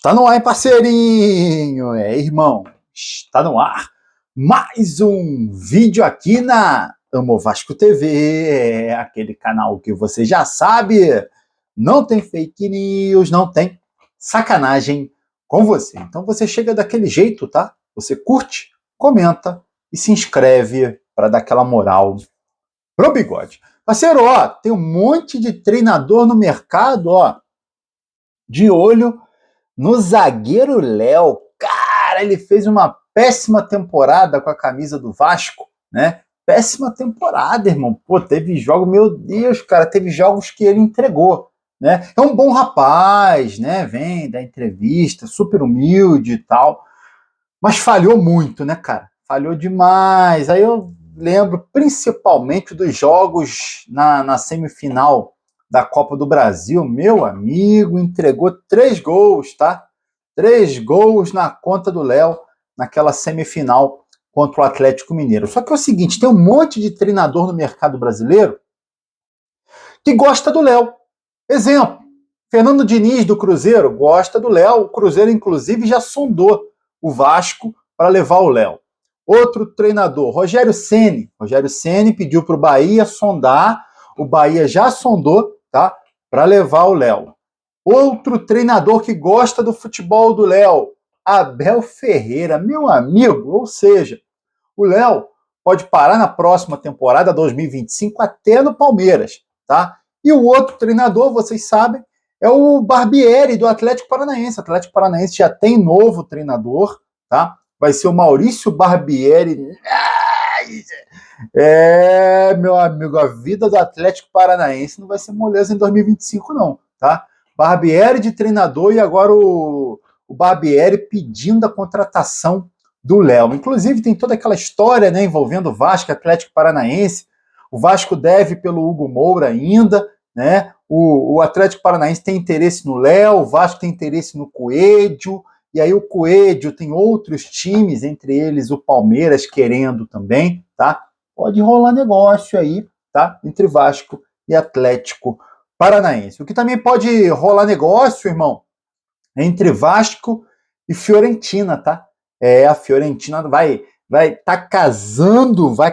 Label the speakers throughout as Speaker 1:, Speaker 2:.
Speaker 1: Está no ar, hein, parceirinho? Irmão, está no ar mais um vídeo aqui na Amo Vasco TV, aquele canal que você já sabe, não tem fake news, não tem sacanagem com você. Então você chega daquele jeito, tá? Você curte, comenta e se inscreve para dar aquela moral pro bigode. Parceiro, ó, tem um monte de treinador no mercado, ó, de olho no zagueiro Léo. Cara, ele fez uma péssima temporada com a camisa do Vasco, né? Péssima temporada, irmão. Pô, teve jogos, meu Deus, cara, teve jogos que ele entregou, né? É um bom rapaz, né? Vem da entrevista, super humilde e tal, mas falhou muito, né, cara? Falhou demais. Aí eu lembro principalmente dos jogos na semifinal da Copa do Brasil. Meu amigo, entregou 3 gols, tá? 3 gols na conta do Léo naquela semifinal contra o Atlético Mineiro. Só que é o seguinte, tem um monte de treinador no mercado brasileiro que gosta do Léo. Exemplo, Fernando Diniz do Cruzeiro gosta do Léo. O Cruzeiro, inclusive, já sondou o Vasco para levar o Léo. Outro treinador, Rogério Ceni. Rogério Ceni pediu para o Bahia sondar. O Bahia já sondou, tá? Para levar o Léo. Outro treinador que gosta do futebol do Léo, Abel Ferreira, meu amigo. Ou seja, o Léo pode parar na próxima temporada 2025 até no Palmeiras, tá? E o outro treinador, vocês sabem, é o Barbieri do Atlético Paranaense. O Atlético Paranaense já tem novo treinador, tá? Vai ser o Maurício Barbieri. Meu amigo, a vida do Atlético Paranaense não vai ser moleza em 2025, não, tá? Barbieri de treinador e agora o Barbieri pedindo a contratação do Léo. Inclusive tem toda aquela história, né, envolvendo o Vasco, Atlético Paranaense. O Vasco deve pelo Hugo Moura ainda, né? O Atlético Paranaense tem interesse no Léo, o Vasco tem interesse no Coelho, e aí o Coelho tem outros times, entre eles o Palmeiras querendo também, tá? Pode rolar negócio aí, tá? Entre Vasco e Atlético Paranaense. O que também pode rolar negócio, irmão, é entre Vasco e Fiorentina, tá? A Fiorentina vai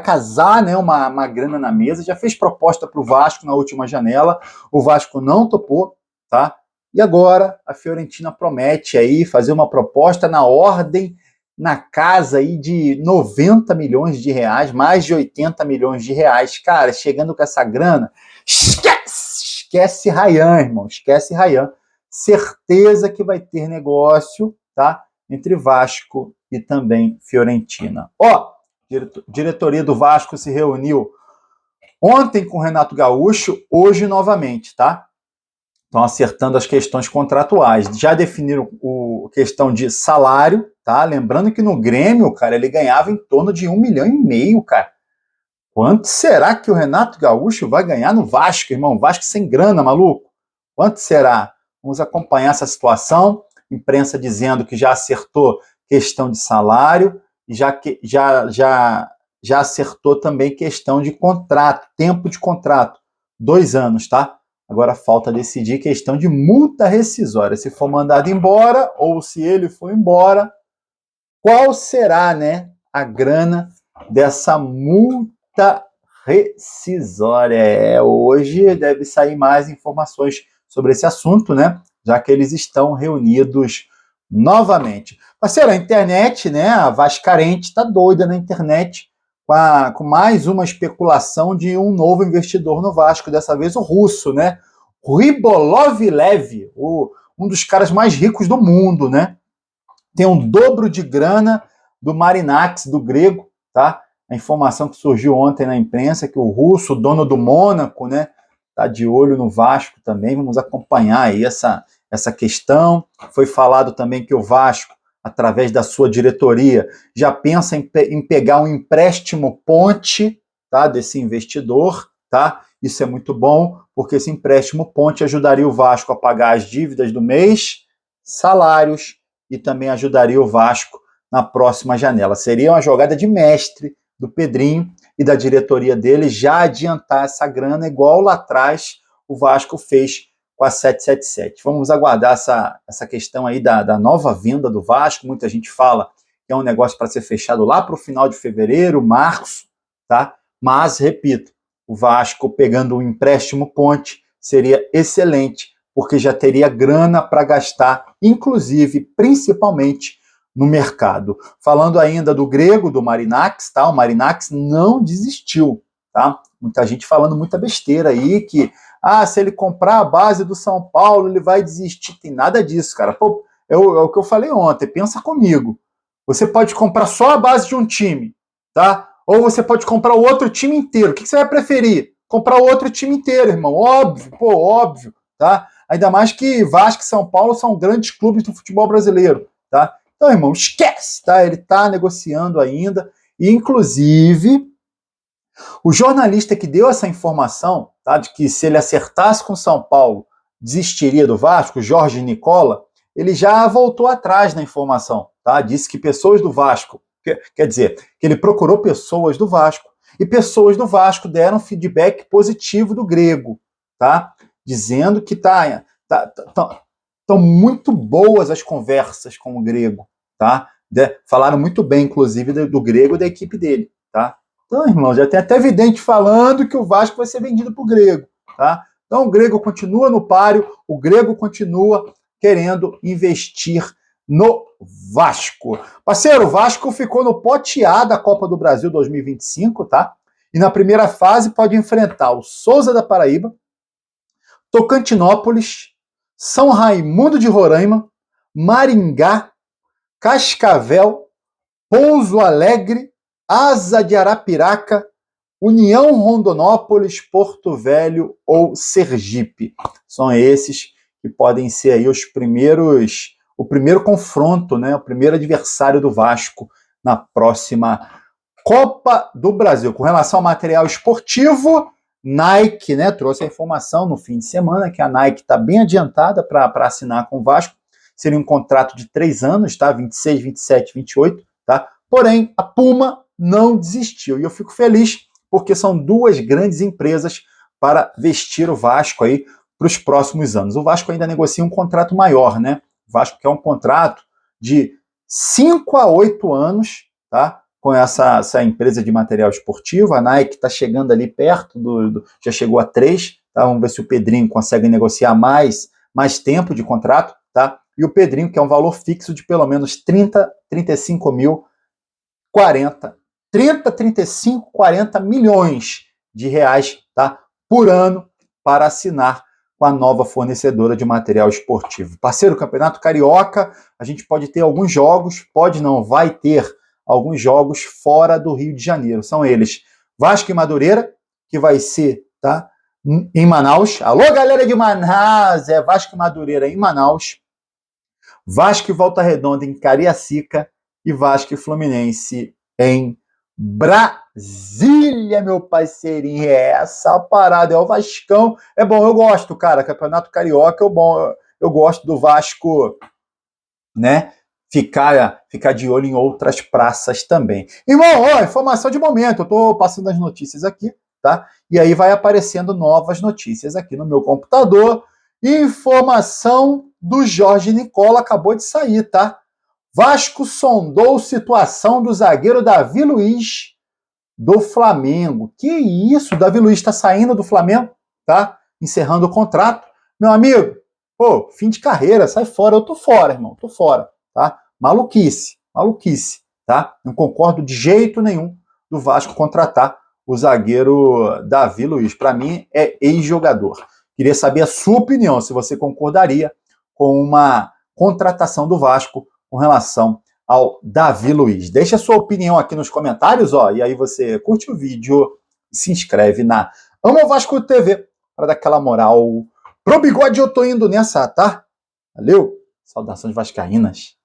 Speaker 1: casar, né, uma grana na mesa, já fez proposta para o Vasco na última janela, o Vasco não topou, tá? E agora a Fiorentina promete aí fazer uma proposta na ordem, na casa aí de 90 milhões de reais, mais de 80 milhões de reais. Cara, chegando com essa grana, esquece Ryan, irmão, esquece Ryan. Certeza que vai ter negócio, tá? Entre Vasco e também Fiorentina. Ó, diretoria do Vasco se reuniu ontem com o Renato Gaúcho, hoje novamente, tá? Estão acertando as questões contratuais. Já definiram a questão de salário, tá? Lembrando que no Grêmio, cara, ele ganhava em torno de 1,5 milhão, cara. Quanto será que o Renato Gaúcho vai ganhar no Vasco, irmão? Vasco sem grana, maluco. Quanto será? Vamos acompanhar essa situação. Imprensa dizendo que já acertou questão de salário e já acertou também questão de contrato, tempo de contrato, 2 anos, tá? Agora falta decidir questão de multa rescisória. Se for mandado embora ou se ele for embora, qual será, né, a grana dessa multa rescisória? Hoje deve sair mais informações sobre esse assunto, né? Já que eles estão reunidos novamente. Parceiro, a internet, né, a Vascarente está doida na internet com mais uma especulação de um novo investidor no Vasco, dessa vez o russo, né? Rybolovlev, um dos caras mais ricos do mundo, né? Tem um dobro de grana do Marinax, do grego, tá? A informação que surgiu ontem na imprensa, que o russo, dono do Mônaco, né, tá de olho no Vasco também. Vamos acompanhar aí essa questão. Foi falado também que o Vasco, através da sua diretoria, já pensa em pegar um empréstimo ponte, tá, desse investidor, tá? Isso é muito bom, porque esse empréstimo ponte ajudaria o Vasco a pagar as dívidas do mês, salários, e também ajudaria o Vasco na próxima janela. Seria uma jogada de mestre do Pedrinho e da diretoria dele já adiantar essa grana, igual lá atrás o Vasco fez com a 777. Vamos aguardar essa questão aí da nova venda do Vasco. Muita gente fala que é um negócio para ser fechado lá para o final de fevereiro, março, tá? Mas, repito, o Vasco pegando um empréstimo ponte seria excelente, porque já teria grana para gastar, inclusive, principalmente, no mercado. Falando ainda do grego, do Marinakis, tá? O Marinakis não desistiu, tá? Muita gente falando muita besteira aí, que se ele comprar a base do São Paulo, ele vai desistir. Tem nada disso, cara. Pô, é o que eu falei ontem, pensa comigo. Você pode comprar só a base de um time, tá? Ou você pode comprar o outro time inteiro. O que você vai preferir? Comprar o outro time inteiro, irmão. Óbvio, pô, óbvio, tá? Ainda mais que Vasco e São Paulo são grandes clubes do futebol brasileiro, tá? Então, irmão, esquece, tá? Ele tá negociando ainda. E, inclusive, o jornalista que deu essa informação, tá, de que se ele acertasse com São Paulo, desistiria do Vasco, Jorge Nicola, ele já voltou atrás na informação, tá? Disse que pessoas do Vasco, quer dizer, que ele procurou pessoas do Vasco, e pessoas do Vasco deram feedback positivo do grego, tá? Dizendo que estão muito boas as conversas com o grego, tá? Falaram muito bem, inclusive, do grego e da equipe dele, tá? Então, irmão, já tem até vidente falando que o Vasco vai ser vendido para o grego, tá? Então, o grego continua no páreo, o grego continua querendo investir no Vasco. Parceiro, o Vasco ficou no pote A da Copa do Brasil 2025, tá? E na primeira fase pode enfrentar o Souza da Paraíba, Tocantinópolis, São Raimundo de Roraima, Maringá, Cascavel, Pouso Alegre, Asa de Arapiraca, União Rondonópolis, Porto Velho ou Sergipe. São esses que podem ser aí o primeiro confronto, né, o primeiro adversário do Vasco na próxima Copa do Brasil. Com relação ao material esportivo, Nike, né, trouxe a informação no fim de semana que a Nike está bem adiantada para assinar com o Vasco. Seria um contrato de 3 anos, tá? 26, 27, 28, tá? Porém, a Puma não desistiu. E eu fico feliz porque são duas grandes empresas para vestir o Vasco aí para os próximos anos. O Vasco ainda negocia um contrato maior, né? O Vasco quer um contrato de 5 a 8 anos, tá? Com essa empresa de material esportivo. A Nike está chegando ali perto, já chegou a 3, tá? Vamos ver se o Pedrinho consegue negociar mais tempo de contrato, tá? E o Pedrinho, que é um valor fixo de pelo menos 35 mil, 35, 40 milhões de reais, tá? Por ano para assinar com a nova fornecedora de material esportivo. Parceiro, Campeonato Carioca, a gente pode ter alguns jogos, vai ter alguns jogos fora do Rio de Janeiro. São eles: Vasco e Madureira, que vai ser, tá, em Manaus. Alô, galera de Manaus! É Vasco e Madureira em Manaus. Vasco e Volta Redonda em Cariacica e Vasco e Fluminense em Brasília, meu parceirinho. É essa parada, é o Vascão. É bom, eu gosto, cara. Campeonato Carioca é bom. Eu gosto do Vasco, né? Ficar de olho em outras praças também. Irmão, informação de momento. Eu tô passando as notícias aqui, tá? E aí vai aparecendo novas notícias aqui no meu computador. Informação do Jorge Nicola acabou de sair, tá? Vasco sondou situação do zagueiro Davi Luiz do Flamengo. Que isso? Davi Luiz está saindo do Flamengo, tá? Encerrando o contrato. Meu amigo, pô, fim de carreira, sai fora. Eu tô fora, irmão, tô fora, tá? Maluquice, tá? Não concordo de jeito nenhum do Vasco contratar o zagueiro Davi Luiz. Para mim, é ex-jogador. Queria saber a sua opinião, se você concordaria com uma contratação do Vasco com relação ao Davi Luiz. Deixa a sua opinião aqui nos comentários, e aí você curte o vídeo e se inscreve na Amo Vasco TV para dar aquela moral. Pro bigode eu tô indo nessa, tá? Valeu! Saudações vascaínas.